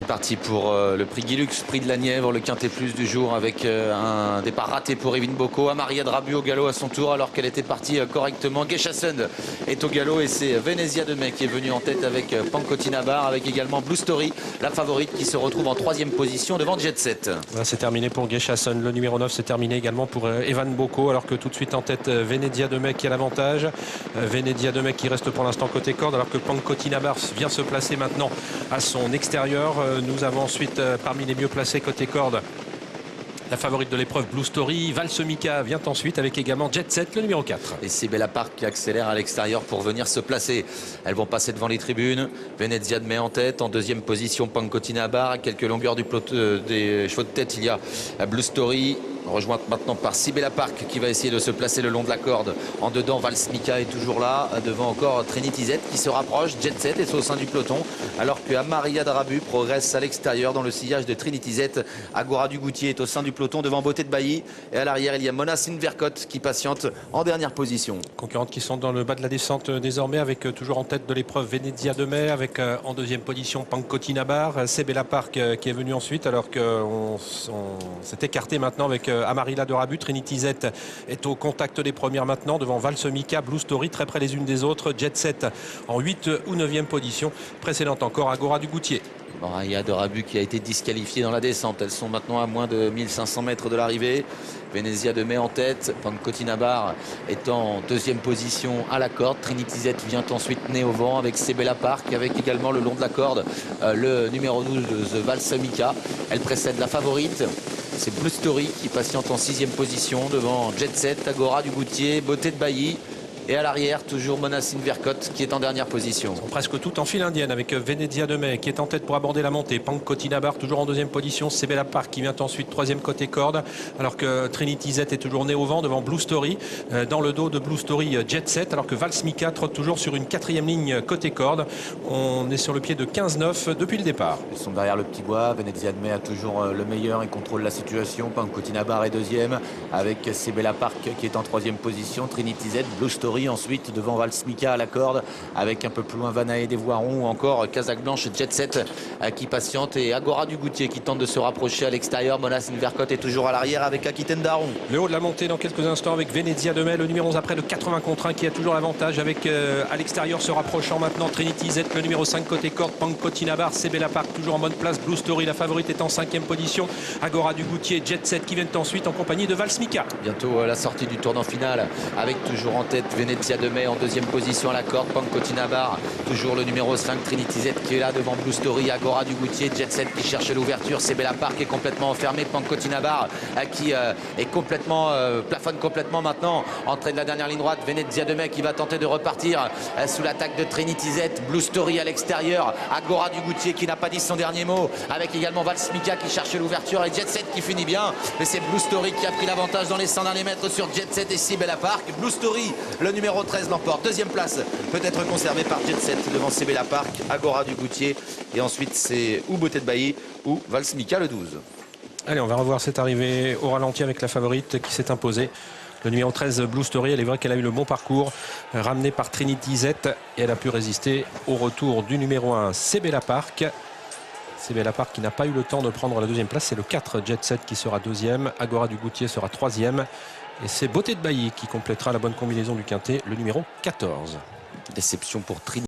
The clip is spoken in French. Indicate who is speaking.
Speaker 1: parti pour le prix Guilux, prix de la Nièvre, le quintet plus du jour avec un départ raté pour Evin Boko. Amaria Drabu au galop à son tour alors qu'elle était partie correctement. Geschasund est au galop et c'est Venezia de Mai qui est venu en tête avec Pankotinabar, avec également Blue Story, la favorite qui se retrouve en troisième position devant Jet Set.
Speaker 2: C'est terminé pour Geschasund. Le numéro 9, c'est terminé également pour Evan Boko, alors que tout de suite en tête Venezia de Mai qui a l'avantage. Venezia de Mai qui reste pour l'instant côté corde alors que Pankotinabar vient se placer maintenant à son extérieur. Nous avons ensuite parmi les mieux placés côté corde la favorite de l'épreuve Blue Story. Valsemica vient ensuite avec également Jet Set, le numéro 4.
Speaker 1: Et c'est Bella Park qui accélère à l'extérieur pour venir se placer. Elles vont passer devant les tribunes. Venezia de Mai en tête. En deuxième position, Pankotinabar. À quelques longueurs du des chevaux de tête, il y a Blue Story. Rejointe maintenant par Sibella Park qui va essayer de se placer le long de la corde. En dedans, Valsemica est toujours là. Devant encore Trinity Z qui se rapproche. Jet Set est au sein du peloton. Alors que Amaria Drabu progresse à l'extérieur dans le sillage de Trinity Z. Agora du Goutier est au sein du peloton devant Beauté de Bailly. Et à l'arrière, il y a Mona Sinverkot qui patiente en dernière position.
Speaker 2: Concurrentes qui sont dans le bas de la descente désormais avec toujours en tête de l'épreuve Venezia de Mai. Avec en deuxième position Pankotinabar. Sibella Park qui est venu ensuite alors qu'on s'est écarté maintenant avec Amaria Drabu. Trinity Z est au contact des premières maintenant devant Valsemica, Blue Story très près les unes des autres. Jet Set en 8 ou 9e position. Précédente encore Agora du Goutier.
Speaker 1: Amaria Drabu qui a été disqualifiée dans la descente. Elles sont maintenant à moins de 1500 mètres de l'arrivée. Venezia de Mai en tête. Pankotinabar est en deuxième position à la corde. Trinity Z vient ensuite nez au vent avec Sibella Park, avec également le long de la corde le numéro 12 de Valsemica. Elle précède la favorite. C'est Blue Story qui patiente en 6e position devant Jet Set, Agora du Goutier, Beauté de Bailly. Et à l'arrière, toujours Mona Sinverkot qui est en dernière position.
Speaker 2: Ils sont presque tout en file indienne avec Venezia de Mai qui est en tête pour aborder la montée. Pankotinabar toujours en deuxième position. Sibella Park qui vient ensuite troisième côté corde. Alors que Trinity Z est toujours nez au vent devant Blue Story. Dans le dos de Blue Story, Jet Set. Alors que Valsemica trotte toujours sur une 4e ligne côté corde. On est sur le pied de 15-9 depuis le départ.
Speaker 1: Ils sont derrière le petit bois. Venezia de Mai a toujours le meilleur et contrôle la situation. Pankotinabar est deuxième avec Sibella Park qui est en troisième position. Trinity Z, Blue Story ensuite devant Valsemica à la corde avec un peu plus loin Vanae des Voirons ou encore Kazakh Blanche, Jet Set qui patiente et Agora du Goutier qui tente de se rapprocher à l'extérieur. Mona Sinverkot est toujours à l'arrière avec Aquitaine Daron.
Speaker 2: Le haut de la montée dans quelques instants avec Venezia de Mai, le numéro 11 après le 80 contre 1 qui a toujours l'avantage avec à l'extérieur se rapprochant maintenant Trinity Z, le numéro 5 côté corde, Pankotinabar, Sibella Park toujours en bonne place, Blue Story la favorite est en 5e position, Agora du Goutier, Jet Set qui viennent ensuite en compagnie de Valsemica.
Speaker 1: Bientôt la sortie du tournant final avec toujours en tête Venezia de Mai en deuxième position à la corde, Pankotinabar, toujours le numéro 5 Trinity Z qui est là devant Blue Story, Agora du Goutier, Jet Set qui cherche l'ouverture, Sibella Park est complètement enfermé, Pankotinabar qui est complètement plafonne complètement maintenant, entrée de la dernière ligne droite, Venezia de Mai qui va tenter de repartir sous l'attaque de Trinity Z, Blue Story à l'extérieur, Agora du Goutier qui n'a pas dit son dernier mot, avec également Valsemica qui cherche l'ouverture et Jet Set qui finit bien, mais c'est Blue Story qui a pris l'avantage dans les 100 derniers mètres sur Jet Set et Sibella Park. Blue Story, le numéro 13 l'emporte. Deuxième place peut être conservée par Jet Set devant Sibella Park, Agora du Goutier et ensuite c'est ou Beauté de Bailly ou Valsemica le 12.
Speaker 2: Allez, on va revoir cette arrivée au ralenti avec la favorite qui s'est imposée. Le numéro 13 Blue Story, elle est vrai qu'elle a eu le bon parcours, ramenée par Trinity Z et elle a pu résister au retour du numéro 1 Sibella Park. Sibella Park qui n'a pas eu le temps de prendre la deuxième place, c'est le 4 Jet Set qui sera deuxième, Agora du Goutier sera troisième et c'est Beauté de Bailly qui complétera la bonne combinaison du quintet, le numéro 14.
Speaker 1: Déception pour Trinity.